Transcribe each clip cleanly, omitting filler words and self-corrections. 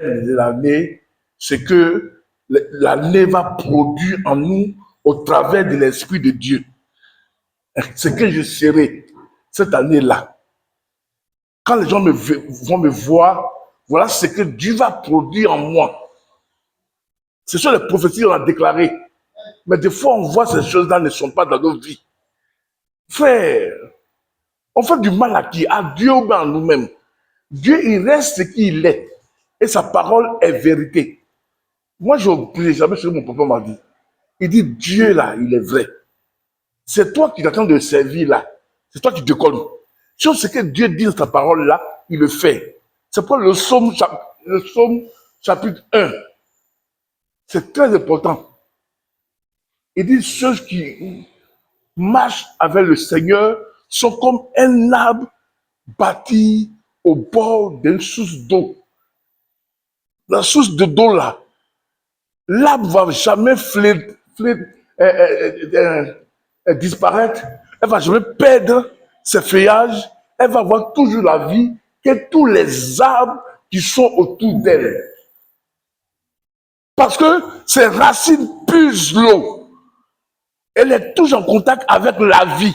de l'année, c'est que l'année va produire en nous au travers de l'Esprit de Dieu. Ce que je serai cette année-là. Quand les gens vont me voir, voilà ce que Dieu va produire en moi. Ce sont les prophéties qu'on a déclarées. Mais des fois, on voit ces choses-là ne sont pas dans nos vies. Frère, on fait du mal à qui? À Dieu ou bien à nous-mêmes. Dieu, il reste ce qu'il est. Et sa parole est vérité. Moi, j'ai oublié jamais ce que mon papa m'a dit. Il dit, Dieu, là, il est vrai. C'est toi qui t'attends de servir, là. C'est toi qui te connais. Sur ce que Dieu dit dans sa parole, là, il le fait. C'est pour le psaume chapitre 1. C'est très important. Il dit, ceux qui marchent avec le Seigneur sont comme un arbre bâti au bord d'une source d'eau. La source de d'eau là, l'arbre ne va jamais disparaître, elle ne va jamais perdre ses feuillages, elle va avoir toujours la vie que tous les arbres qui sont autour d'elle. Parce que ses racines puisent l'eau. Elle est toujours en contact avec la vie.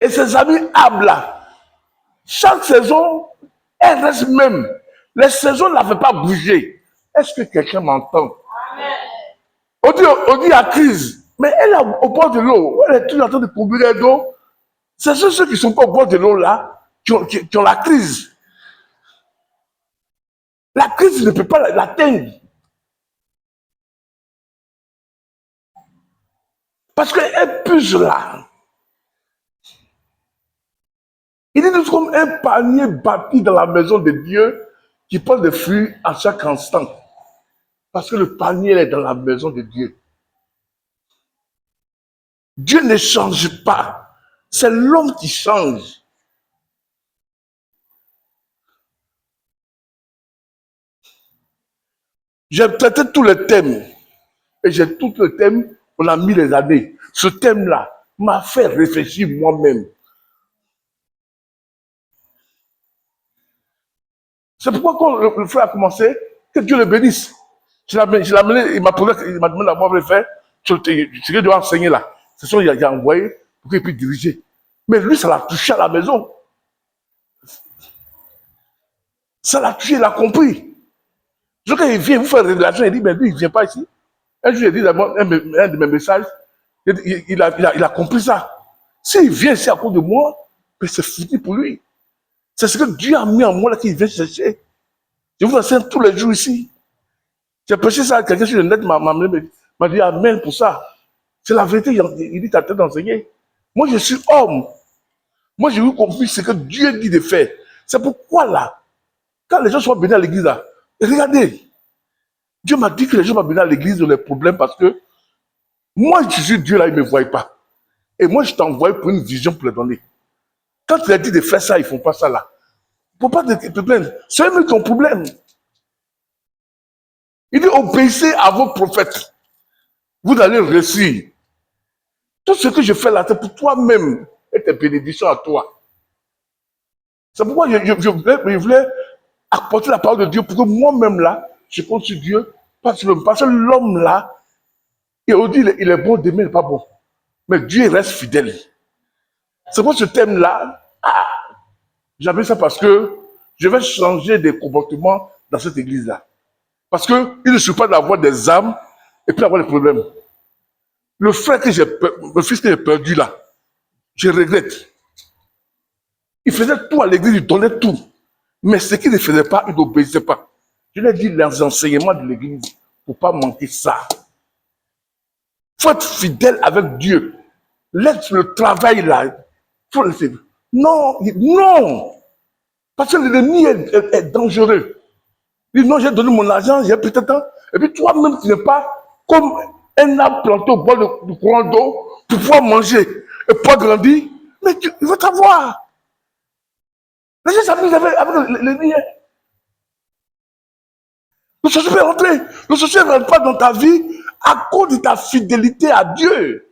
Et ses amis arbres là, chaque saison, elle reste même. Les saisons ne la font pas bouger. Est-ce que quelqu'un m'entend? On dit la crise, mais elle est au bord de l'eau. Elle est toujours en train de couvrir d'eau. C'est ceux qui ne sont pas au bord de l'eau là qui ont la crise. La crise ne peut pas l'atteindre. Parce qu'elle puise là. Il est comme un panier bâti dans la maison de Dieu qui porte des fruits à chaque instant. Parce que le panier est dans la maison de Dieu. Dieu ne change pas. C'est l'homme qui change. J'ai traité tous les thèmes. Et j'ai tout le thème, on a mis les années. Ce thème-là m'a fait réfléchir moi-même. C'est pourquoi quand le frère a commencé, que Dieu le bénisse. Je l'ai amené, il m'a demandé d'avoir le faire. Ce qu'il doit enseigner là. C'est ça qu'il a envoyé pour qu'il puisse diriger. Mais lui, ça l'a touché à la maison. Ça l'a touché, il a compris. Donc quand il vient vous faire une révélation, il dit, mais lui, il ne vient pas ici. Un jour, il dit d'abord un de mes messages, il a compris ça. S'il vient ici à cause de moi, c'est fini pour lui. C'est ce que Dieu a mis en moi là qu'il vient chercher. Je vous enseigne tous les jours ici. J'ai prêché ça à quelqu'un sur le net, m'a dit Amen pour ça. C'est la vérité, il dit t'as tête d'enseigner. Moi je suis homme. Moi j'ai eu compris ce que Dieu dit de faire. C'est pourquoi là, quand les gens sont bénis à l'église là, regardez, Dieu m'a dit que les gens vont bénis à l'église ont les problèmes parce que moi je suis Dieu là, il ne me voit pas. Et moi je t'envoie pour une vision pour les donner. Quand tu as dit de faire ça, ils ne font pas ça là. Il ne faut pas te plaindre. C'est eux qui ont problème. Il dit obéissez à vos prophètes. Vous allez réussir. Tout ce que je fais là, c'est pour toi-même et tes bénédictions à toi. C'est pourquoi je voulais apporter la parole de Dieu pour que moi-même là, je compte sur Dieu. Parce que l'homme là, on dit il est bon, demain il n'est pas bon. Mais Dieu reste fidèle. C'est pour ce thème-là, j'avais ça parce que je vais changer des comportements dans cette église-là. Parce qu'il ne suffit pas d'avoir des âmes et puis avoir des problèmes. Le frère le fils que j'ai perdu là, je regrette. Il faisait tout à l'église, il donnait tout. Mais ce qu'il ne faisait pas, il n'obéissait pas. Je lui ai dit les enseignements de l'église, il ne faut pas manquer ça. Il faut être fidèle avec Dieu. Laisse le travail là. Il faut laisser. Non, non. Parce que l'ennemi est dangereux. Il dit non, j'ai donné mon argent, j'ai peut-être temps. Et puis toi-même, tu n'es pas comme un arbre planté au bord du courant d'eau pour pouvoir manger et pouvoir grandir. Mais il faut t'avoir. Les gens s'amusent avec l'ennemi. Le sorcier peut rentrer. Le sorcier ne rentre pas dans ta vie à cause de ta fidélité à Dieu.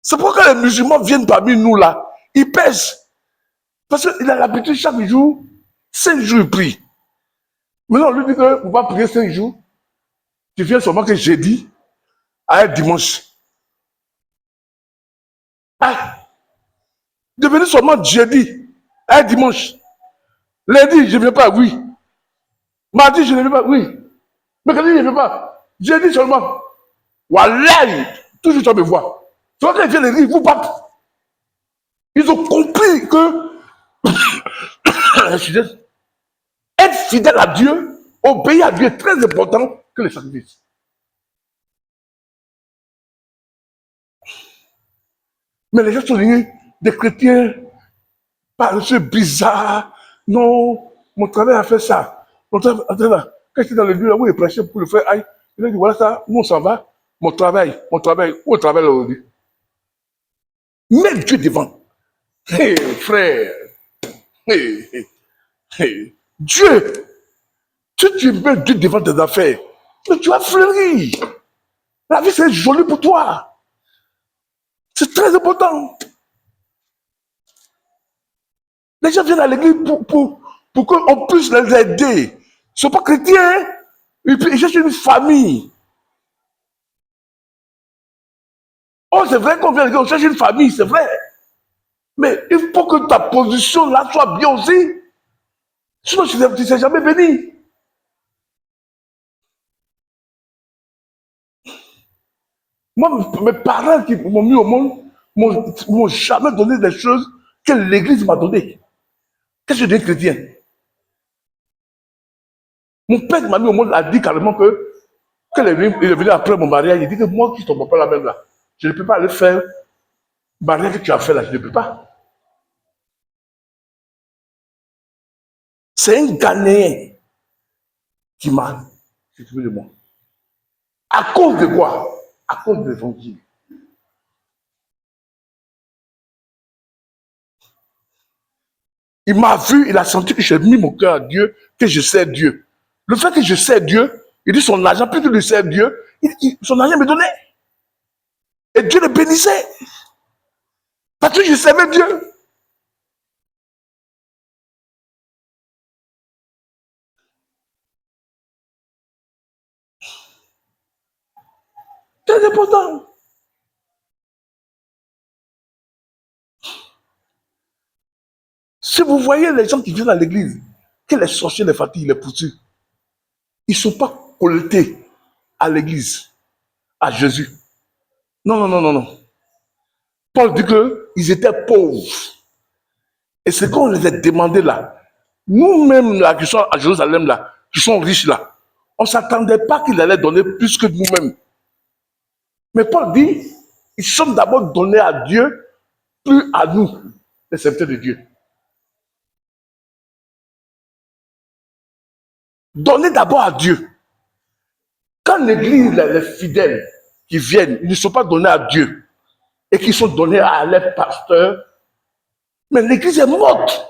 C'est pourquoi quand les musulmans viennent parmi nous là, ils pèsent. Parce qu'il a l'habitude chaque jour, 5 jours il prie. Maintenant, on lui dit que vous va prier 5 jours. Tu viens seulement que jeudi à dimanche. Ah, devenez seulement jeudi à dimanche. Lundi, je ne viens pas, oui. Mardi, je ne viens pas, oui. Mercredi, je ne viens pas. Jeudi seulement. Wallahi, toujours tu vas me voir. Tu vois quand ils viennent les riz, ils vous battent. Ils ont compris que être fidèle à Dieu, obéir à Dieu est très important que les sacrifices. Mais les gens sont liés, des chrétiens, paresseux, bizarres. Non, mon travail a fait ça. Mon travail, quand j'étais dans le lieu là où il prêchait pour le faire, aïe, il a dit voilà ça, nous on s'en va. Mon travail, où est le travail aujourd'hui? Mets Dieu devant. Hé, frère, hé, hé, hé. Dieu, si tu mets Dieu devant tes affaires, mais tu vas fleurir. La vie, c'est joli pour toi. C'est très important. Les gens viennent à l'église pour qu'on puisse les aider. Ils ne sont pas chrétiens. Ils cherchent une famille. Oh, c'est vrai qu'on vient à l'église, on cherche une famille, c'est vrai. Mais il faut que ta position là soit bien aussi. Sinon, tu ne seras jamais béni. Moi, mes parents qui m'ont mis au monde m'ont jamais donné des choses que l'église m'a données. Qu'est-ce que je dis chrétien? Mon père m'a mis au monde a dit carrément que quand il est venu après mon mariage, il dit que moi qui ne tombe pas la même là, je ne peux pas aller faire le mariage que tu as fait là, je ne peux pas. C'est un Ghanéen qui m'a occupé de moi. À cause de quoi? À cause de l'évangile. Il m'a vu, il a senti que j'ai mis mon cœur à Dieu, que je sers Dieu. Le fait que je sers Dieu, il dit son argent, plus que de sert Dieu, son argent me donnait. Et Dieu le bénissait. Parce que je servais Dieu. Très important. Si vous voyez les gens qui viennent à l'église, que les sorciers, les fatigues, les poursuivent, ils ne sont pas connectés à l'église, à Jésus. Non, non, non, non, non. Paul dit qu'ils étaient pauvres. Et ce qu'on les a demandé là, nous-mêmes là, qui sommes à Jérusalem là, qui sommes riches là, on ne s'attendait pas qu'il allait donner plus que nous-mêmes. Mais Paul dit, ils sont d'abord donnés à Dieu, plus à nous, les serviteurs de Dieu. Donnez d'abord à Dieu. Quand l'église, les fidèles qui viennent, ils ne sont pas donnés à Dieu et qui sont donnés à leurs pasteurs, mais l'église est morte.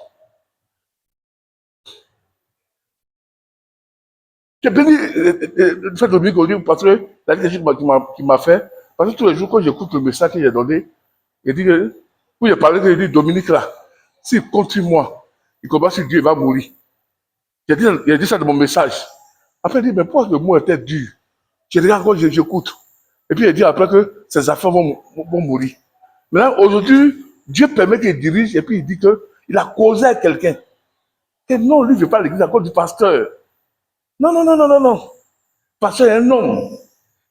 J'ai béni le frère Dominique Olivier parce que la leadership qui m'a fait, parce que tous les jours, quand j'écoute le message qu'il a donné, il dit que, oui, il a parlé, il dit Dominique là, s'il continue moi, il commence sur Dieu, il va mourir. Il a dit ça dans mon message. Après, il dit, mais pourquoi le mot était dur? Je regarde quand j'écoute. Et puis, il dit après que ses affaires vont mourir. Maintenant, aujourd'hui, Dieu permet qu'il dirige et puis il dit qu'il a causé à quelqu'un. Que non, lui, il ne veut pas l'église à cause du pasteur. Non, non, non, non, non, non. Pasteur est un homme.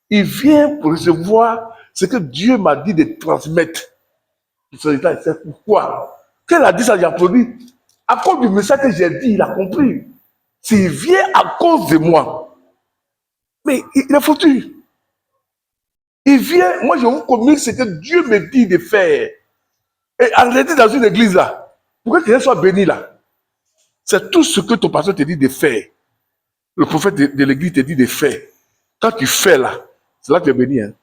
Il vient pour recevoir ce que Dieu m'a dit de transmettre. C'est pourquoi. Quand il a dit ça, j'ai applaudi. À cause du message que j'ai dit, il a compris. S'il vient à cause de moi, mais il est foutu. Il vient, moi je vous communique ce que Dieu me dit de faire. Et en réalité, dans une église là, pour que quelqu'un soit béni là, c'est tout ce que ton pasteur te dit de faire. Le prophète de l'église te dit de faire. Quand tu fais là, c'est là que tu es béni. Hein.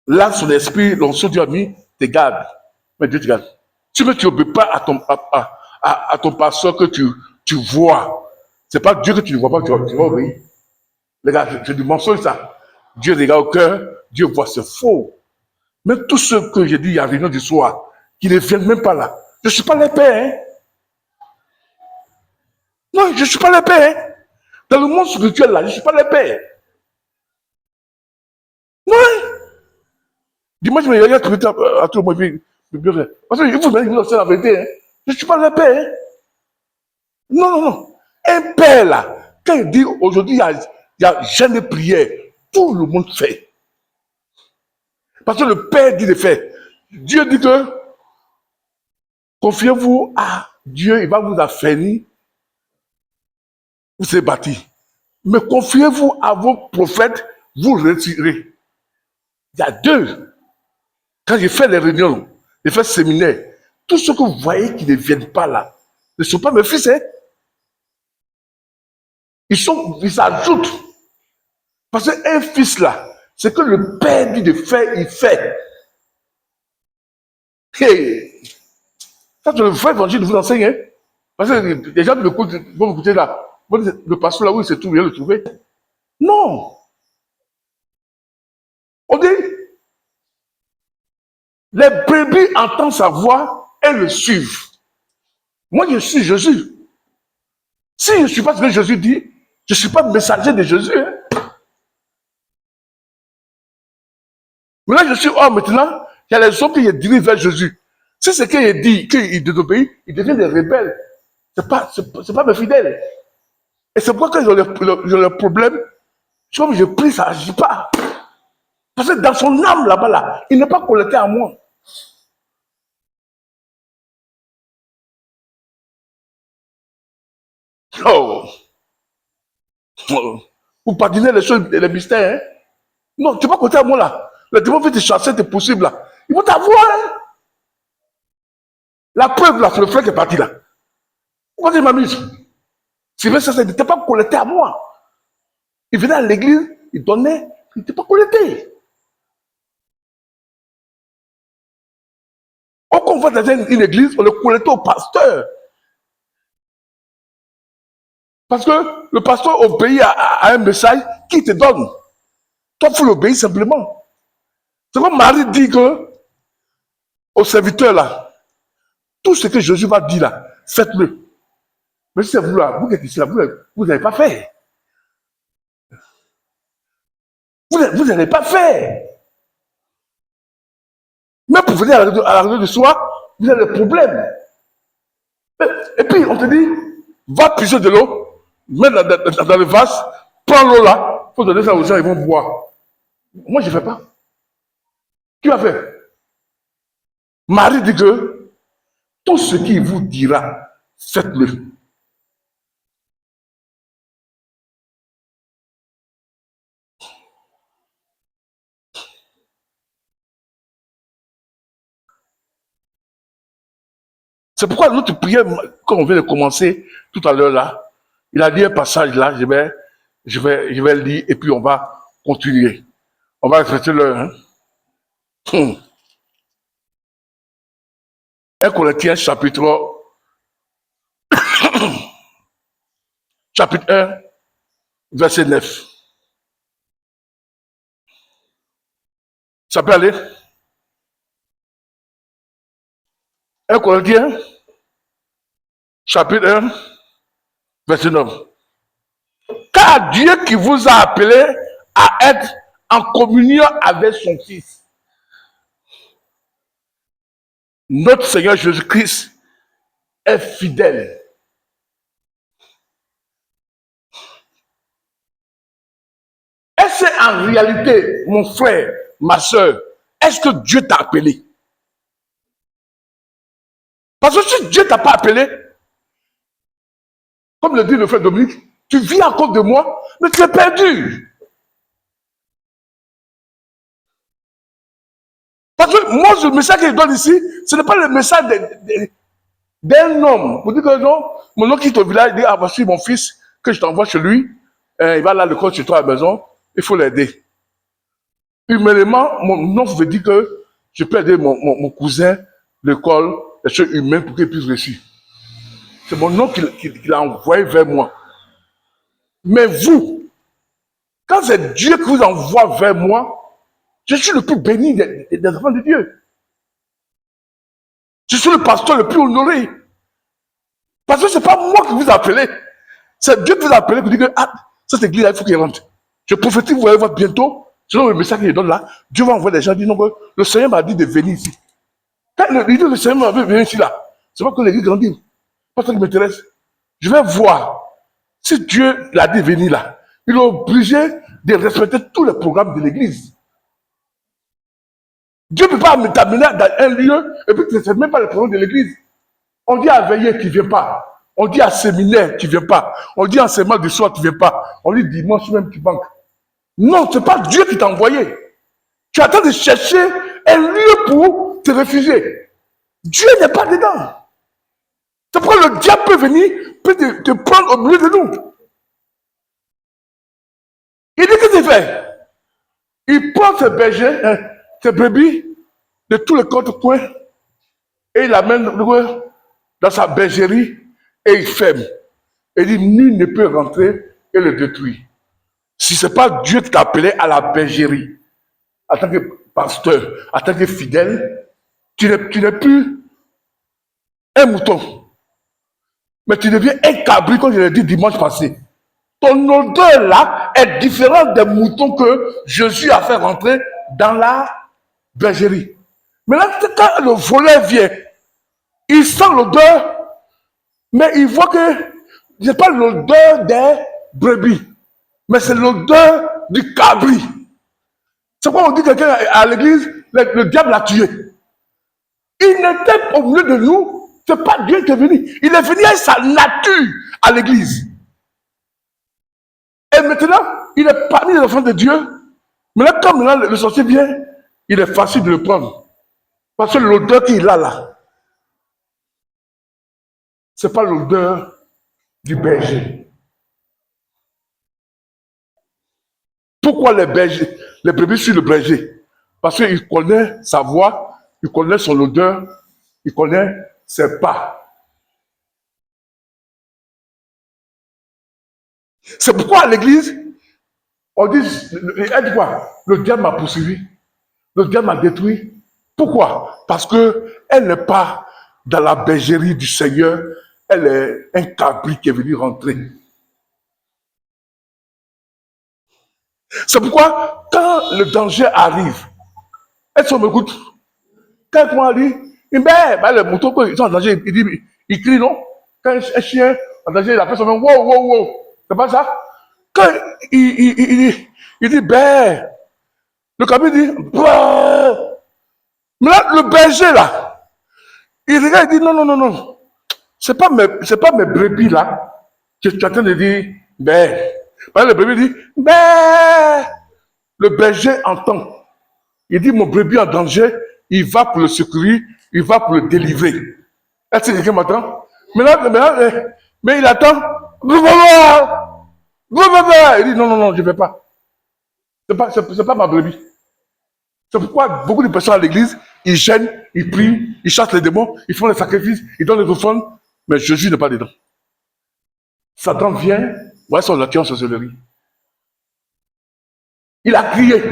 Là, son esprit, l'onction Dieu a mis, te garde. Mais Dieu te garde. Si tu n'obéis pas à ton pasteur que tu vois, c'est pas Dieu que tu ne vois pas, tu vas obéir. Les gars, je dis mensonge ça. Dieu regarde au cœur, Dieu voit, c'est faux. Mais tous ceux que j'ai dit il y a réunion du soir, qui ne viennent même pas là, je ne suis pas leur père. Hein. Non, je ne suis pas leur père. Hein. Dans le monde spirituel là, je ne suis pas leur père. Non. Dimanche, il y a à tout le monde. Parce que vous vous c'est la vérité. Hein. Je ne suis pas leur père. Hein. Non, non, non. Un père là, quand il dit aujourd'hui, il y a jeûne de prière, tout le monde fait. Parce que le père dit de faire. Dieu dit que confiez-vous à Dieu, il va vous affermir, vous serez bâti. Mais confiez-vous à vos prophètes, vous retirez. Il y a deux. Quand j'ai fait les réunions, j'ai fait le séminaire, tous ceux que vous voyez qui ne viennent pas là, ne sont pas mes fils. Hein? Ils s'ajoutent. Parce qu'un fils là, c'est que le père dit de faire, il fait. Hey. Ça, c'est le vrai évangile vous enseigne. Hein? Parce que les gens qui vont m'écouter là, le pasteur là où il se trouve, il vient le trouver. Non. On dit, les brebis entendent sa voix et le suivent. Moi, je suis Jésus. Si je ne suis pas ce que Jésus dit, je ne suis pas messager de Jésus. Hein. Mais là, je suis homme maintenant, il y a les hommes qui dirigent vers Jésus. Si c'est qu'il dit qu'il désobéit, ils deviennent des rebelles. Ce n'est pas mes fidèles. Et c'est pourquoi quand j'ai le problème, comme je prie, ça n'agit pas. Parce que dans son âme là-bas, là, il n'est pas connecté à moi. Oh. Vous pardonnez les choses et les mystères. Hein? Non, tu n'es pas connecté à moi là. Le démon veut te chasser, c'est possible là. Ils vont t'avoir. Hein? La preuve là, c'est le frère qui est parti là. Pourquoi tu m'amuses? Si bien ça, il n'était pas connecté à moi. Il venait à l'église, il donnait, il n'était pas connecté. Quand on va dans une église, on est connecté au pasteur. Parce que le pasteur obéit à un message qu'il te donne. Toi, il faut l'obéir simplement. C'est comme Marie dit que, au serviteur là, tout ce que Jésus va dire là, faites-le. Mais si c'est vous là, vous qui êtes ici là, vous n'avez pas fait. Vous n'allez pas faire. Même pour venir à la réunion du soir, vous avez des problèmes. Et puis, on te dit, va puiser de l'eau, mets dans le vase, prends l'eau là, il faut donner ça aux gens, ils vont boire. Moi, je ne fais pas. Qui va faire? Marie dit que tout ce qu'il vous dira, faites-le. C'est pourquoi notre prière, quand on vient de commencer tout à l'heure là, il a dit un passage là, je vais le lire et puis on va continuer. On va respecter l'heure. Hein? 1 Corinthiens chapitre 1, verset 9. Ça peut aller? 1 Corinthiens chapitre 1, verset 9. Car Dieu qui vous a appelé à être en communion avec son Fils, notre Seigneur Jésus-Christ, est fidèle. Est-ce en réalité, mon frère, ma soeur, est-ce que Dieu t'a appelé? Parce que si Dieu ne t'a pas appelé, comme le dit le frère Dominique, tu vis à cause de moi, mais tu es perdu. Parce que moi, le message qu'il donne ici, ce n'est pas le message d'un homme. Vous dites que non, mon oncle quitte au village, il dit, ah, voici mon fils, que je t'envoie chez lui, il va là, le coach chez toi à la maison, il faut l'aider. Humainement, mon oncle veut dire que je peux aider mon cousin, l'école, les choses humaines pour qu'il puisse réussir. C'est mon oncle qui l'a envoyé vers moi. Mais vous, Quand c'est Dieu qui vous envoie vers moi, je suis le plus béni des enfants de Dieu. Je suis le pasteur le plus honoré. Parce que ce n'est pas moi qui vous appelez. C'est Dieu qui vous a appelé pour dire que cette église-là, il faut qu'elle rentre. Je prophétise, vous allez voir bientôt, selon le message qu'il donne là, Dieu va envoyer des gens dire non, le Seigneur m'a dit de venir ici. Quand le Seigneur m'a dit de venir ici là, c'est pas que l'église grandit. Pas ça qui m'intéresse. Je vais voir. Si Dieu l'a dit de venir là, il est obligé de respecter tous les programmes de l'église. Dieu ne peut pas t'amener dans un lieu et puis tu ne respectes même pas les programmes de l'église. On dit à veiller, tu ne viens pas. On dit à séminaire, tu ne viens pas. On dit enseignement du soir, tu ne viens pas. On dit dimanche même, tu manques. Non, ce n'est pas Dieu qui t'a envoyé. Tu es en train de chercher un lieu pour te réfugier. Dieu n'est pas dedans. C'est pourquoi le diable peut venir, peut te prendre au milieu de nous. Il dit qu'est-ce qu'il fait? Il prend ses bergers, ses brebis, de tous les quatre coins, et il amène dans sa bergerie, et il ferme. Et il dit, nul ne peut rentrer et le détruire. Si ce n'est pas Dieu qui t'a appelé à la bergerie, en tant que pasteur, en tant que fidèle, tu n'es plus un mouton. Mais tu deviens un cabri, comme je l'ai dit dimanche passé. Ton odeur là est différente des moutons que Jésus a fait rentrer dans la bergerie. Mais là, quand le voleur vient, il sent l'odeur, mais il voit que ce n'est pas l'odeur des brebis, mais c'est l'odeur du cabri. C'est pourquoi on dit quelqu'un à l'église, le diable l'a tué. Il n'était au milieu de nous, ce n'est pas Dieu qui est venu. Il est venu avec sa nature à l'église. Et maintenant, il est parmi les enfants de Dieu. Mais là, comme là, le sorcier vient, il est facile de le prendre. Parce que l'odeur qu'il a là, ce n'est pas l'odeur du berger. Pourquoi les brebis suivent le berger? Parce qu'il connaît sa voix, il connaît son odeur, il connaît ses pas. C'est pourquoi à l'église, on dit, elle dit quoi? Le diable m'a poursuivi, le diable m'a détruit. Pourquoi? Parce qu'elle n'est pas dans la bergerie du Seigneur, elle est un cabri qui est venu rentrer. C'est pourquoi, quand le danger arrive, est-ce qu'on m'écoute? Quand on dit, les moutons, ils sont en danger, il crie, non? Quand un chien en danger, il appelle son nom, wow, wow, wow. C'est pas ça? Quand il dit, le cabri dit, bah. Mais là, le berger, là, il regarde, il dit, non, non, non, non. C'est pas mes brebis, là, que tu es en train de dire, le brebis dit, le berger entend. Il dit, mon brebis en danger, il va pour le secourir, il va pour le délivrer. Est-ce que quelqu'un m'entend? Mais il attend. Il dit, non, non, non, je ne vais pas. C'est pas ma brebis. C'est pourquoi beaucoup de personnes à l'église, ils gênent, ils prient, ils chassent les démons, ils font les sacrifices, ils donnent les offrandes, mais Jésus n'est pas dedans. Satan vient, voilà son action en sorcellerie. Il a crié.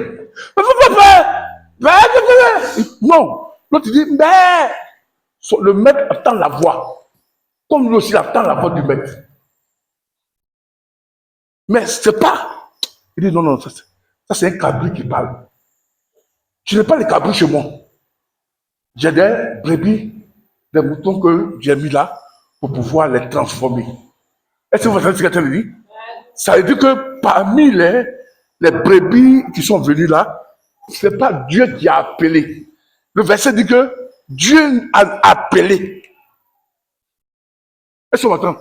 Non. L'autre dit, le maître attend la voix. Comme lui aussi attend la voix du maître. Mais c'est pas. Il dit, non, non, ça c'est un cabri qui parle. Je n'ai pas les cabris chez moi. J'ai des brebis, des moutons que j'ai mis là pour pouvoir les transformer. Est-ce que vous entendez ce que je dis? Ça veut dire que parmi les brebis qui sont venus là, ce n'est pas Dieu qui a appelé. Le verset dit que Dieu a appelé. Est-ce qu'on entend?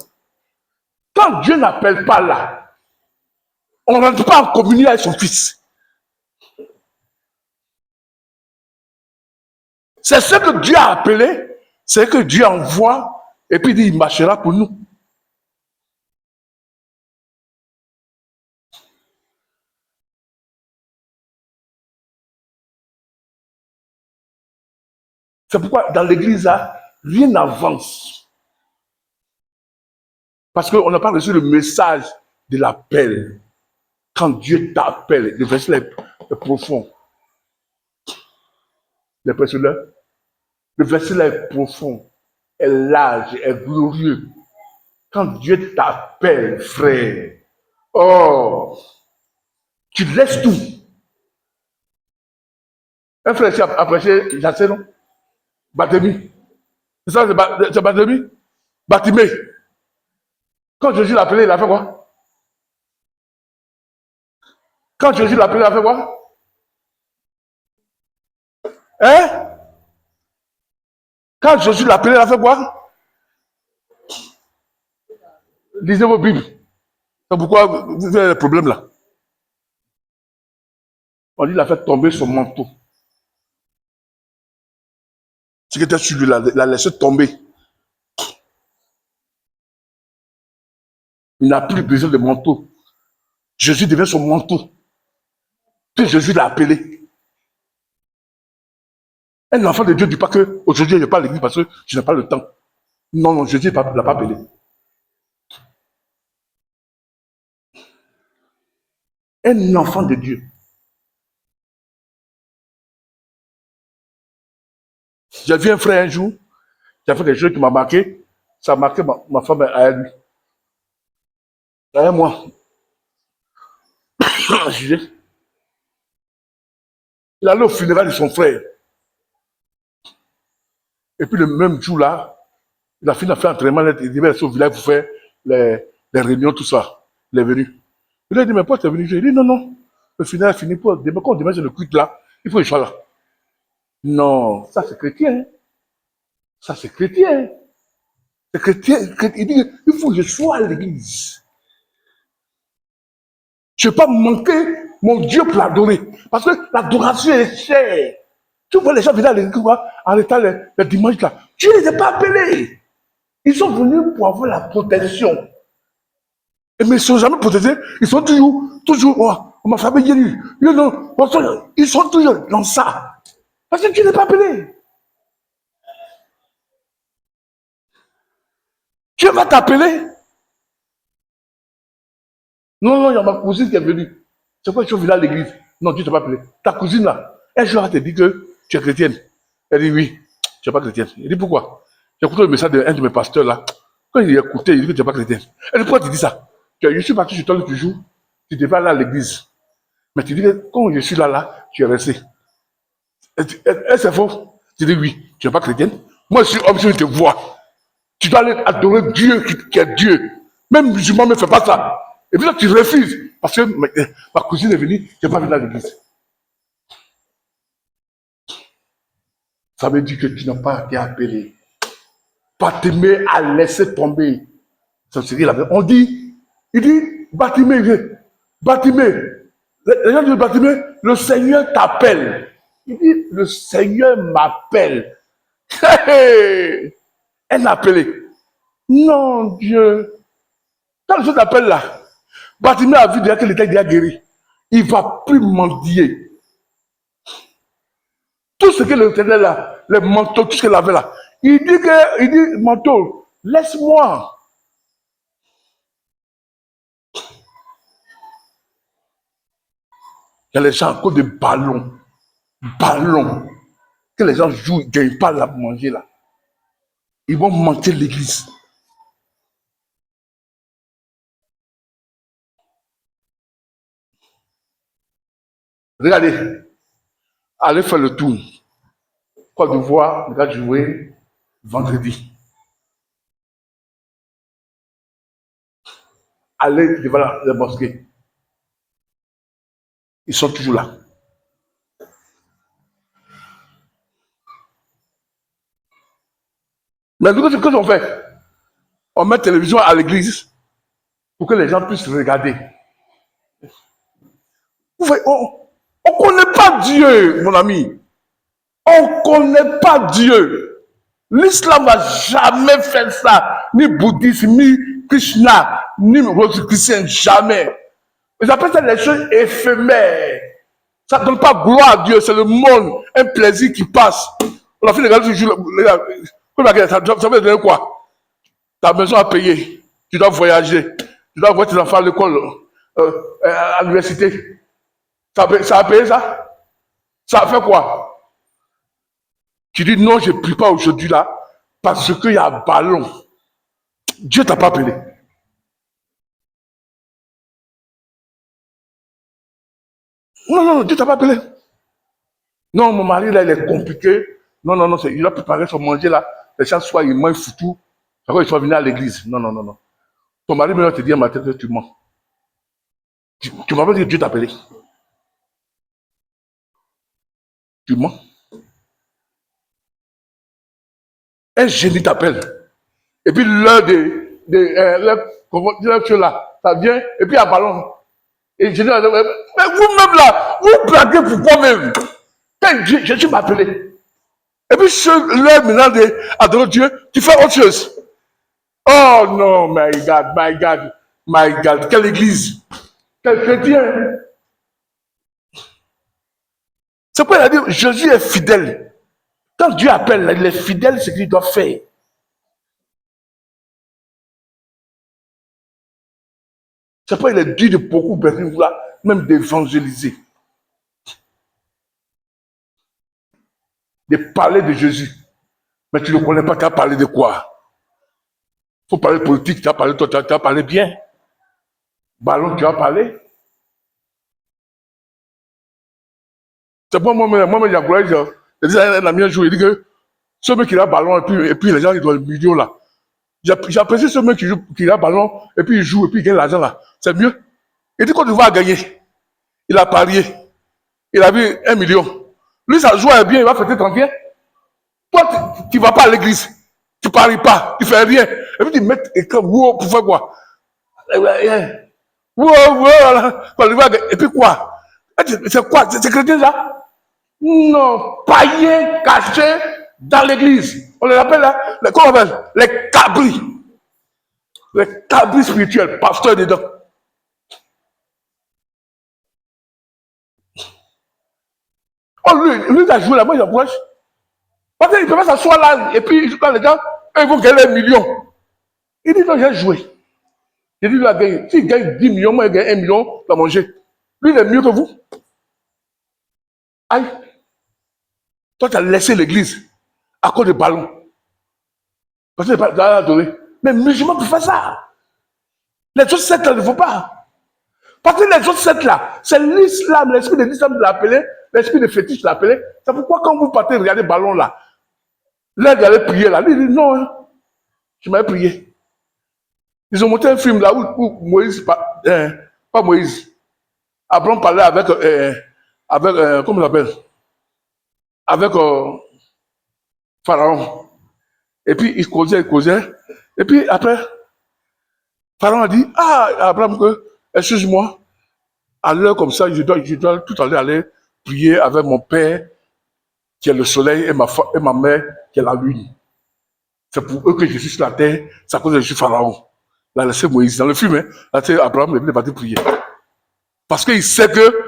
Quand Dieu n'appelle pas là, on n'entre pas en communion avec son fils. C'est ce que Dieu a appelé, c'est que Dieu envoie, et puis il dit, il marchera pour nous. C'est pourquoi dans l'église, là, rien n'avance. Parce qu'on n'a pas reçu le message de l'appel. Quand Dieu t'appelle, le verset est profond. Le verset là est profond, est large, est glorieux. Quand Dieu t'appelle, frère, oh, tu laisses tout. Un frère ici a prêché, j'en non? Barthélemy. C'est ça, c'est Barthélemy? Bartimée. Quand Jésus l'a appelé, il a fait quoi? Quand Jésus l'a appelé, il a fait quoi? Hein? Quand Jésus l'a appelé, il a fait quoi? Lisez vos Bibles. C'est pourquoi vous avez le problème là. On dit qu'il a fait tomber son manteau. Ce qui était sur lui, il l'a laissé tomber. Il n'a plus besoin de manteau. Jésus devient son manteau. Puis Jésus l'a appelé. Un enfant de Dieu ne dit pas que aujourd'hui je ne vais pas à l'église parce que je n'ai pas le temps. Non, non, Jésus ne l'a pas appelé. Un enfant de Dieu. J'ai vu un frère un jour, qui a fait des choses qui m'ont marqué. Ça a marqué ma femme à lui. Il y a un mois. Il allait au funérail de son frère. Et puis le même jour-là, il a fini à faire l'entraînement. Il devait aller au village pour faire les réunions, tout ça. Il est venu. Il a dit, mais pourquoi tu es venu? Il dit, non, non. Le funérail est fini. Demain, quand demain c'est le culte là, il faut que je sois là. Non, ça c'est chrétien. Ça c'est chrétien. C'est chrétien. Il dit, il faut que je sois à l'église. Je ne vais pas manquer mon Dieu pour l'adorer. Parce que l'adoration est chère. Tu vois les gens venir à l'église en étant les dimanches là. Dieu ne les a pas appelés. Ils sont venus pour avoir la protection. Mais ils ne sont jamais protégés. Ils sont toujours, oh, ma famille est nue. Ils sont toujours dans ça. Parce que Dieu n'est pas appelé. Dieu va t'appeler. Non, non, il y a ma cousine qui est venue. C'est quoi tu es venu à l'église? Non, Dieu ne t'a pas appelé. Ta cousine là, un jour elle te dit que tu es chrétienne. Elle dit oui, tu n'es pas chrétienne. Elle dit pourquoi? J'ai écouté le message d'un de mes pasteurs là. Quand il a écouté, il dit que tu n'es pas chrétienne. Elle dit pourquoi tu dis ça? Je suis parti sur toi le jour, tu devais aller à l'église. Mais tu dis que quand je suis là, tu es resté. Elle c'est faux. Tu dis oui, tu n'es pas chrétienne. Moi je suis homme, je te vois. Tu dois aller adorer Dieu qui est Dieu. Même musulman ne fait pas ça. Et puis là, tu refuses. Parce que ma cousine est venue, je n'ai pas venu à l'église. Ça veut dire que tu n'as pas été appelé. Bartimée a laissé tomber. Ça serait la vraie. On dit, il dit, Bartimée, les gens disent Bartimée, le Seigneur t'appelle. Il dit, le Seigneur m'appelle. Elle l'a appelé. Non, Dieu. Quand le Seigneur t'appelle là, Bartimée a vu déjà que l'État est déjà guéri. Il ne va plus mendier. Tout ce que le Seigneur là, les manteaux, tout ce qu'il avait là, il dit, manteau, laisse-moi. Il y a les gens à cause de ballons, que les gens jouent, ils ne gagnent pas là pour manger là. Ils vont mentir l'église. Regardez, allez faire le tour. Côte d'Ivoire, regarde jouer vendredi. Allez devant la mosquée. Ils sont toujours là. Mais nous, ce qu'on fait, on met la télévision à l'église pour que les gens puissent regarder. On ne connaît pas Dieu, mon ami. On ne connaît pas Dieu. L'islam n'a jamais fait ça. Ni bouddhisme, ni Krishna, ni chrétien, jamais. Ils appellent ça les choses éphémères. Ça ne donne pas gloire à Dieu, c'est le monde, un plaisir qui passe. On a fait regarder toujours. Ça veut dire quoi? Ta maison à payer, tu dois voyager, tu dois voir tes enfants à l'école, à l'université. Ça a payé ça? Ça a fait quoi? Tu dis non, je ne prie pas aujourd'hui là, parce qu'il y a un ballon. Dieu ne t'a pas appelé. Non, non, Dieu ne t'a pas appelé. Non, mon mari là, il est compliqué. Non, non, non, il a préparé son manger là. Les gens soient, il mange foutu. Après, il soit venu à l'église. Non, non, non, non. Ton mari maintenant te dit à matin que tu mens. Tu m'as pas dit que Dieu t'a appelé. Tu mens. Un génie t'appelle. Et puis l'heure de là, ça vient, et puis il y a un ballon. Et je dis, mais vous-même là, vous blaguez pourquoi même? Quand Jésus m'a appelé. Et puis l'heure maintenant d'adorer Dieu, tu fais autre chose. Oh non, my God, my God, my God, quelle église, quel chrétien. C'est pourquoi il a dit, Jésus est fidèle. Quand Dieu appelle, il est fidèle, c'est ce qu'il doit faire. C'est pourquoi il est dit de beaucoup personnes là, même d'évangéliser, de parler de Jésus. Mais tu ne le connais pas, tu as parlé de quoi? Il faut parler politique, tu as parlé, toi, tu as parlé bien. Ballon, tu as parlé. C'est pour moi-même, j'encourage. Je dis à un ami un jour, il dit que ce mec qui a ballon, et puis les gens, ils doivent le million là. J'apprécie ce mec qui a ballon, et puis il joue, et puis il gagne l'argent là. C'est mieux. Il dit qu'on va gagner. Il a parié. Il a vu 1 million. Lui, ça joue bien, il va fêter 31. Toi, tu ne vas pas à l'église. Tu ne paries pas. Tu ne fais rien. Et puis tu mets écran, pour faire quoi? Et puis quoi? C'est quoi? C'est chrétien ça? Non, païens cachés dans l'église. On les appelle là, comment on appelle? Les cabris. Les cabris spirituels, pasteurs dedans. Oh, lui, il a joué là, moi j'approche. Parce qu'il peut pas s'asseoir là, et puis quand les gens, ils vont gagner 1 million. Il dit non, j'ai joué. J'ai dit, lui a gagné. S'il gagne 10 millions, moi, il gagne 1 million, il va manger. Lui, il est mieux que vous. Aïe, toi, tu as laissé l'église à cause des ballons. Parce que tu n'as adoré. Mais musulmans peuvent faire ça. Les autres sectes là ne font pas. Parce que les autres sectes là, c'est l'islam, l'esprit de l'islam l'a appelé, l'esprit de fétiche l'a appelé. C'est pourquoi quand vous partez regarder le ballon là, là, vous allez prier là. Lui, il dit non, hein, je m'avais prié. Ils ont monté un film là où Moïse, pas Moïse, Abraham parlait avec comment on l'appelle? Avec Pharaon. Et puis il causait, il causait. Et puis après, Pharaon a dit, ah, Abraham, excuse-moi, à l'heure comme ça, je dois tout à l'heure aller prier avec mon père, qui est le soleil, et ma mère, qui est la lune. C'est pour eux que je suis sur la terre, c'est à cause de je suis Pharaon. Là, c'est Moïse. Dans le film, hein, là, c'est Abraham, il est parti prier. Parce qu'il sait que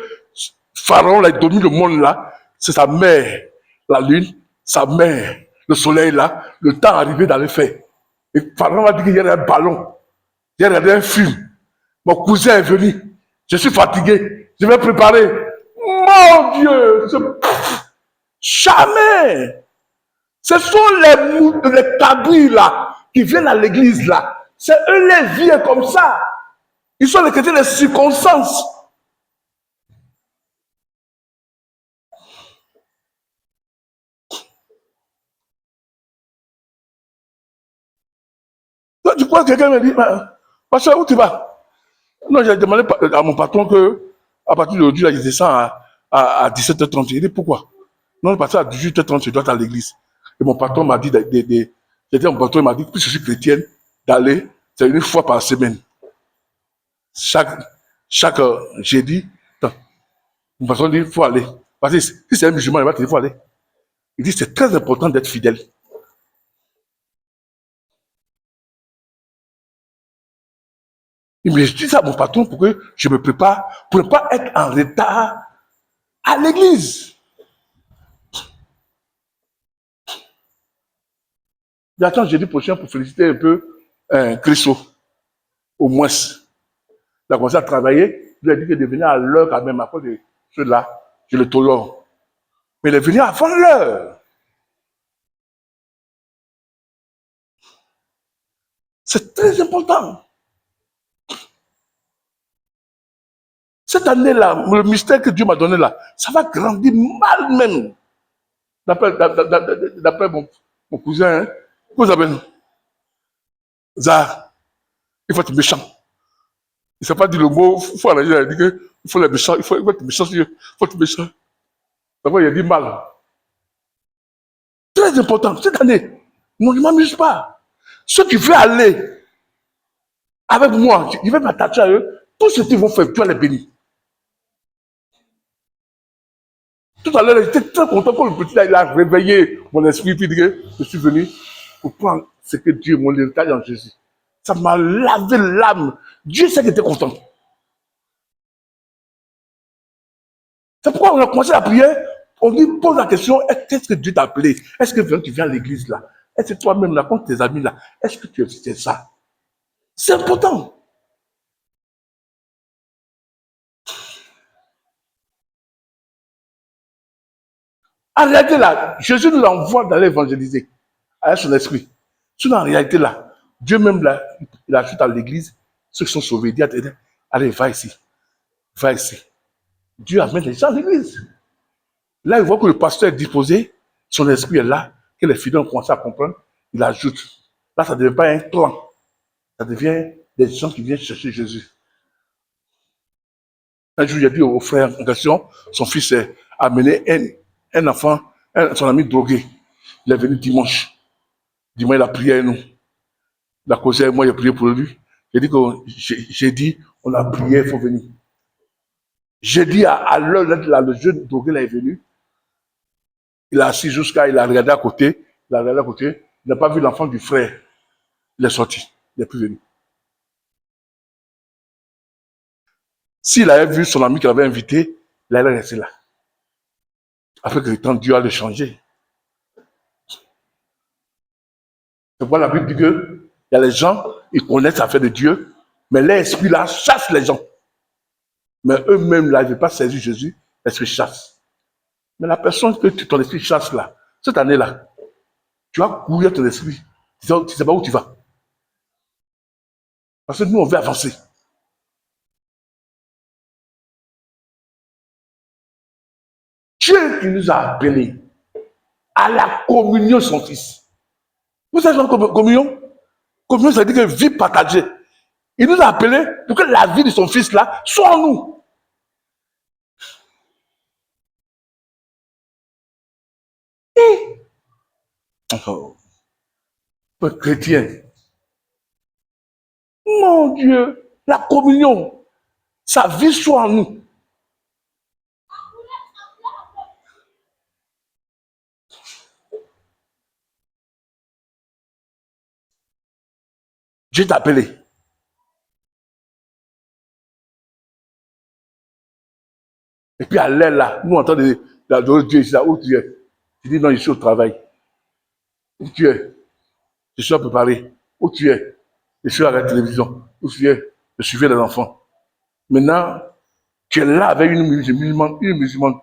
Pharaon, là, il domine le monde là, c'est sa mère, la lune, sa mère, le soleil là, le temps arrivé d'aller faire. Et Pharaon m'a dit qu'il y avait un ballon. J'ai regardé un film. Mon cousin est venu. Je suis fatigué. Je vais préparer. Mon Dieu! Jamais! Ce sont les cabris là, qui viennent à l'église là. C'est eux les vieux comme ça. Ils sont les chrétiens des circonstances. Donc, tu crois que quelqu'un me dit, Pasteur, où tu vas? Non, j'ai demandé à mon patron que, à partir d'aujourd'hui, là, je descends à 17h30. Il dit, pourquoi? Non, parce qu'à 18h30, je dois être à l'église. Et mon patron m'a dit, j'étais mon patron, il m'a dit, puisque je suis chrétienne, d'aller, c'est 1 fois par semaine. Chaque jeudi, mon patron dit, il faut aller. Parce que si c'est un musulman, il va te dire, il faut aller. Il dit, c'est très important d'être fidèle. Il me dit ça à mon patron pour que je me prépare, pour ne pas être en retard à l'église. J'attends jeudi prochain pour féliciter un peu Christo, au moins. Il a commencé à travailler. Il a dit qu'il est venu à l'heure quand même, à cause de ceux-là, je le tolère. Mais il est venu avant l'heure. C'est très important. Cette année-là, le mystère que Dieu m'a donné là, ça va grandir mal même. D'après mon cousin, hein, vous avez Zah, il faut être méchant. Il ne s'est pas dit le mot, il faut analyser, il a dit qu'il faut être méchant, il faut être méchant, il faut être méchant. D'abord, il a dit mal. Très important, cette année, non, je ne m'amuse pas. Ceux qui veulent aller avec moi, ils veulent m'attacher à eux, tout ce qu'ils vont faire, tu vas les bénir. Tout à l'heure, j'étais très content quand le petit là, il a réveillé mon esprit, puis il dit que je suis venu pour prendre ce que Dieu, mon héritage en Jésus. Ça m'a lavé l'âme. Dieu sait qu'il était content. C'est pourquoi on a commencé la prière. On lui pose la question, qu'est-ce que Dieu t'a appelé? Est-ce que tu viens à l'église là? Est-ce que toi-même là, contre tes amis là, est-ce que tu as fait ça? C'est important. En réalité là, Jésus nous envoie d'aller évangéliser avec son esprit. Sinon, en réalité là, Dieu même là, il ajoute à l'église ceux qui sont sauvés. Il dit, allez, va ici, va ici. Dieu amène les gens à l'église. Là, il voit que le pasteur est disposé, son esprit est là, que les fidèles ont commencé à comprendre, il ajoute. Là, ça ne devient pas un clan, ça devient des gens qui viennent chercher Jésus. Un jour, il a dit au frère en question, son fils a amené un enfant, son ami drogué. Il est venu dimanche. Dimanche, il a prié avec nous. Il a causé avec moi, il a prié pour lui. J'ai dit, on a prié, il faut venir. J'ai dit à l'heure, le jeune drogué là est venu. Il a assis jusqu'à, il a regardé à côté, il n'a pas vu l'enfant du frère. Il est sorti, il n'est plus venu. S'il avait vu son ami qu'il avait invité, il allait rester là. Après que le temps, Dieu a le changé. C'est pourquoi la Bible dit que il y a les gens, ils connaissent l'affaire de Dieu, mais l'esprit là chasse les gens. Mais eux-mêmes là, ils ne veulent pas saisir Jésus, l'esprit chasse. Mais la personne que ton esprit chasse là, cette année-là, tu vas courir ton esprit. Tu ne sais pas où tu vas. Parce que nous, on veut avancer. Dieu qui nous a appelés à la communion de son Fils. Vous savez ce que communion? Communion, ça veut dire que vie partagée. Il nous a appelés pour que la vie de son Fils là soit en nous. Oh, chrétien. Mon Dieu, la communion, sa vie soit en nous. Dieu t'a appelé. Et puis à l'air là, nous entendons d'adorer Dieu ici, là, où tu es. Tu dis non, je suis au travail. Où tu es? Je suis à préparer. Où tu es? Je suis à la télévision. Où tu es? Je suivais les enfants. Maintenant, tu es là avec une musulmane.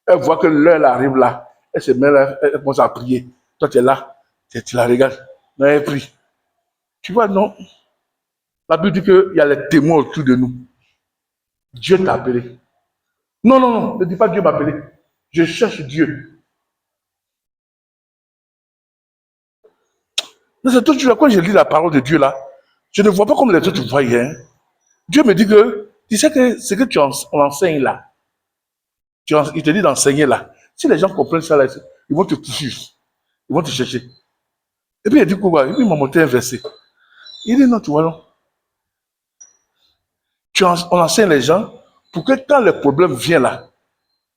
Elle voit que l'heure arrive là. Elle se met là, elle commence à prier. Toi, tu es là. Tu la regardes. Non, elle prie. Tu vois, non. La Bible dit qu'il y a les témoins autour de nous. Dieu t'a appelé. Non, non, non. Ne dis pas Dieu m'a appelé. Je cherche Dieu. Mais c'est toujours quand je lis la parole de Dieu là, je ne vois pas comme les autres voyaient. Hein. Dieu me dit que, tu sais que ce que on enseigne là, il te dit d'enseigner là. Si les gens comprennent ça là, ils vont te poursuivre. Ils vont te chercher. Et puis il dit quoi? Il m'a monté un verset. Il dit non, tu vois non. On enseigne les gens pour que quand le problème vient là,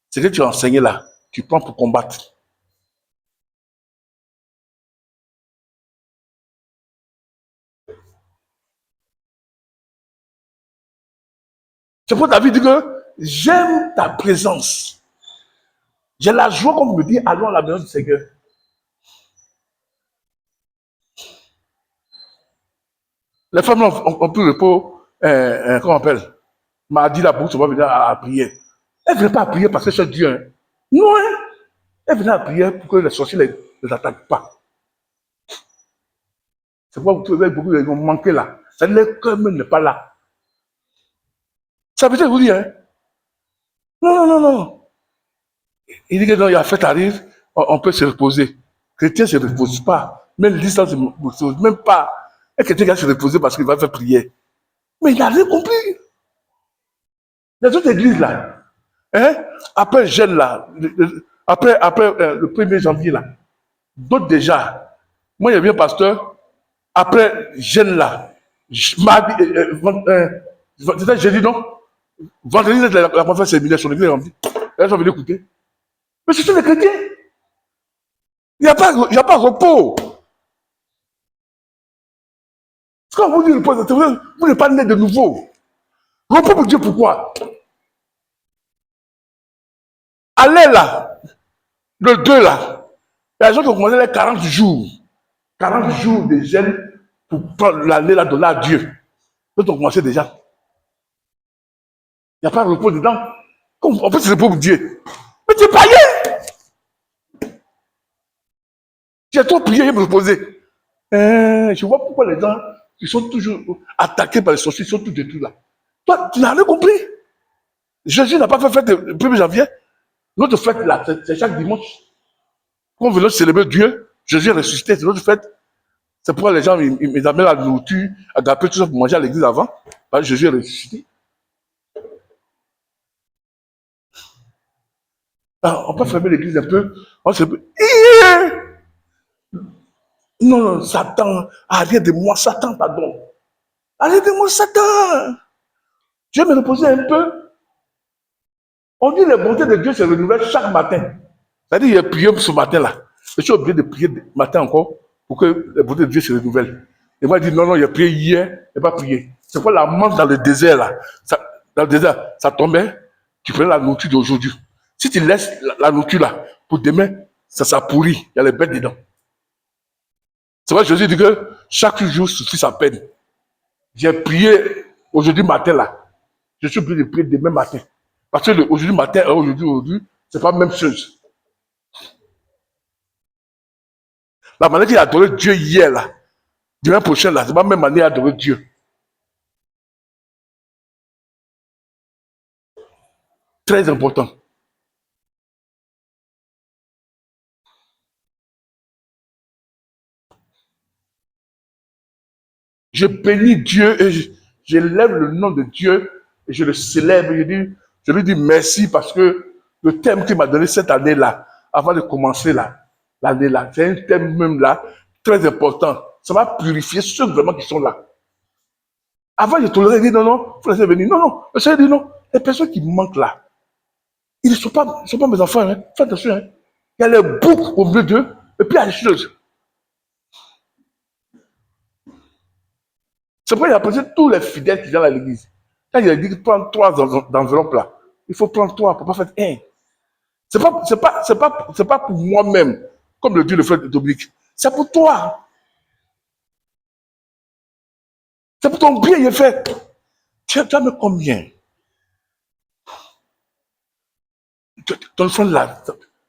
ce que tu as enseigné là, tu prends pour combattre. C'est pour David dit que j'aime ta présence. J'ai la joie qu'on me dit, allons à la maison du Seigneur. Les femmes ont pris repos comment on appelle, m'a dit la bouche, on va venir à la prière. Elle ne venait pas à prier parce que c'est Dieu. Hein. Non, hein. Elle venait à prier pour que les sorciers ne les attaquent pas. C'est pourquoi vous trouvez beaucoup de gens manquer là. Ça ne leur cœur même n'est pas là. Ça veut dire vous dire, hein? Non, non, non, non. Il dit que non, il y a la fête arrive, on peut se reposer. Chrétien ne se repose pas. Même l'islam ne se repose même pas. Un chrétien va se reposer parce qu'il va faire prière. Mais il n'a rien compris. Les autres églises là, hein, après le jeûne là, après le 1er janvier là, d'autres déjà, moi il y avait un pasteur, après jeûne là, mardi, c'était jeudi non? Vendredi, la conférence séminaire sur l'église, on dit, elles sont venues écouter. Mais c'est tous les chrétiens. Il n'y a pas repos. Quand vous dites repos, vous n'êtes pas né de nouveau. Repos pour Dieu, pourquoi? Allez là, le 2 là, il y a des gens qui ont commencé les 40 jours. 40 jours de jeûne pour prendre l'année là, donner à Dieu. D'autres ont commencé déjà. Il n'y a pas de repos dedans. On peut se reposer pour Dieu. Mais tu es païen. Tu as trop prié et me reposer. Je vois pourquoi les gens qui sont toujours attaqués par les sorciers sont tous détruits là. Toi, tu n'as rien compris. Jésus n'a pas fait fête le 1er janvier. Notre fête là, c'est chaque dimanche. Quand on veut célébrer Dieu, Jésus est ressuscité, c'est notre fête. C'est pourquoi les gens ils amènent la nourriture, agaper tout ça pour manger à l'église avant. Parce que Jésus est ressuscité. Alors, on peut fermer l'église un peu. On se peut. Non, non, Satan, arrête de moi, Satan, pardon. Arrête de moi, Satan. Je vais me reposer un peu. On dit les bontés de Dieu se renouvellent chaque matin. C'est-à-dire, il y a prié ce matin-là. Je suis obligé de prier le matin encore pour que les bontés de Dieu se renouvellent. Et moi, je dis non, non, il a prié hier, il n'a pas prié. C'est quoi la manque dans le désert, là? Dans le désert, ça tombait, tu prenais la nourriture d'aujourd'hui. Si tu laisses la nourriture là, pour demain, ça pourrit, il y a les bêtes dedans. C'est vrai, Jésus dit que chaque jour suffit sa peine. J'ai prié aujourd'hui matin là. Je suis obligé de prier demain matin. Parce que aujourd'hui matin et aujourd'hui, c'est pas la même chose. La manière qu'il a adoré Dieu hier là, demain prochain là, c'est pas la même manière d'adorer Dieu. Très important. Je bénis Dieu et je lève le nom de Dieu et je le célèbre. Je lui dis merci parce que le thème qu'il m'a donné cette année-là, avant de commencer l'année-là, c'est un thème même là, très important. Ça va purifier ceux vraiment qui sont là. Avant, je tolérais, dit non, non, il faut laisser venir. Non, non, le Seigneur dit non. Les personnes qui manquent là, ils ne sont pas mes enfants. Hein. Faites attention. Hein. Il y a les boucs au milieu d'eux et puis il y a les choses. C'est pourquoi il a posé tous les fidèles qui sont à l'église. Quand il a dit prends 3 enveloppes là, il faut prendre 3 pour ne pas faire un. C'est pas pour moi-même, comme le dit le frère Dominique. C'est pour toi. C'est pour ton bien, il est fait. Tu as mis combien? Ton frère là,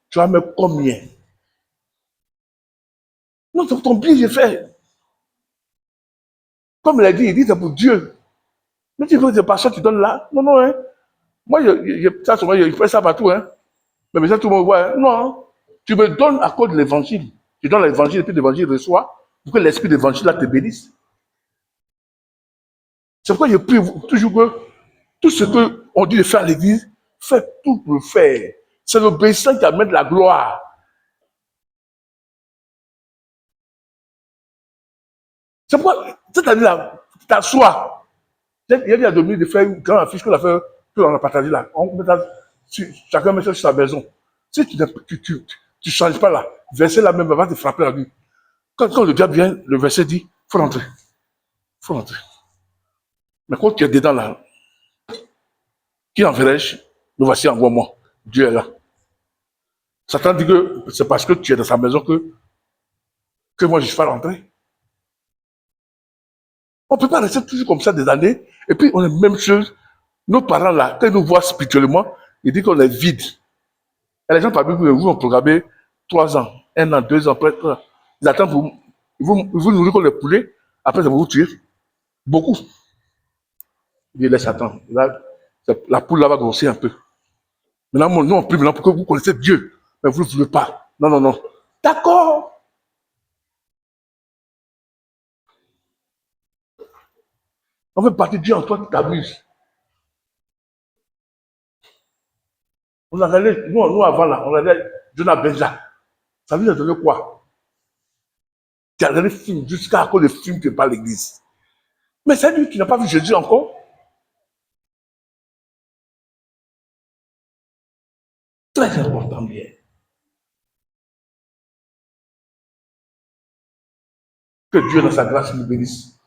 tu as mis combien? Non, c'est pour ton bien, il est fait. Comme il a dit c'est pour Dieu. Mais tu veux des personnes qui donnent là? Non, non, hein. Moi, je fais ça partout, hein. Mais ça, tout le monde voit, hein. Non, hein. Tu me donnes à cause de l'évangile. Tu donnes l'évangile et puis l'évangile reçoit pour que l'esprit de l'évangile là te bénisse. C'est pourquoi je prie toujours que tout ce qu'on dit de faire à l'église, faites tout pour le faire. C'est l'obéissance qui amène la gloire. C'est pourquoi cette année-là, tu t'assois. Il y a dit à Dominique de faire une grande affiche qu'on a partagée là. Chacun met ça sur sa maison. Si tu ne changes pas là, verset là même va te frapper la nuit. Quand le diable vient, le verset dit, il faut rentrer. Il faut rentrer. Mais quand tu es dedans là, qui enverrai-je? Me voici, envoie-moi. Dieu est là. Satan dit que c'est parce que tu es dans sa maison que moi je suis pas rentré. On ne peut pas rester toujours comme ça des années Et puis, on est même chose. Nos parents, là, quand ils nous voient spirituellement, ils disent qu'on est vide. Et les gens, parmi vous, vous ont programmé 3 ans, 1 an, 2 ans, après, ils attendent pour vous nourrir comme les poulets. Après, ça va vous tuer. Beaucoup. Il laisse attendre. Là, la poule là va grossir un peu. Maintenant, nous, on prie maintenant pour que vous connaissez Dieu. Mais vous ne voulez pas. Non, non, non. D'accord. On veut partir Dieu en toi, tu t'amuses. On a regardé, nous avant là, on a regardé Jonah Benja. Ça lui a donné quoi? Tu as regardé le film jusqu'à cause le film te parle l'église. Mais c'est lui qui n'a pas vu Jésus encore. Très important, bien. Que Dieu, dans sa grâce, nous bénisse.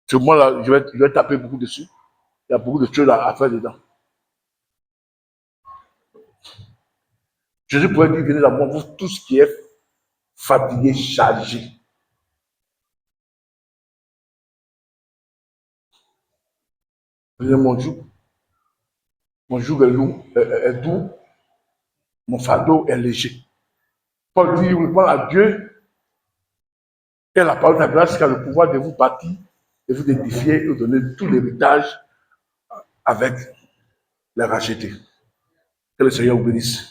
Ce moi là, je vais taper beaucoup dessus. Il y a beaucoup de choses à faire dedans. Jésus pourrait dire, venez à moi, vous tous qui êtes fatigués, chargés. Venez mon joug est doux, mon fardeau est léger. Paul dit, répond à Dieu, et la parole de la grâce qui a le pouvoir de vous bâtir, de vous édifier et vous donner tout l'héritage avec les rachetés. Que le Seigneur vous bénisse.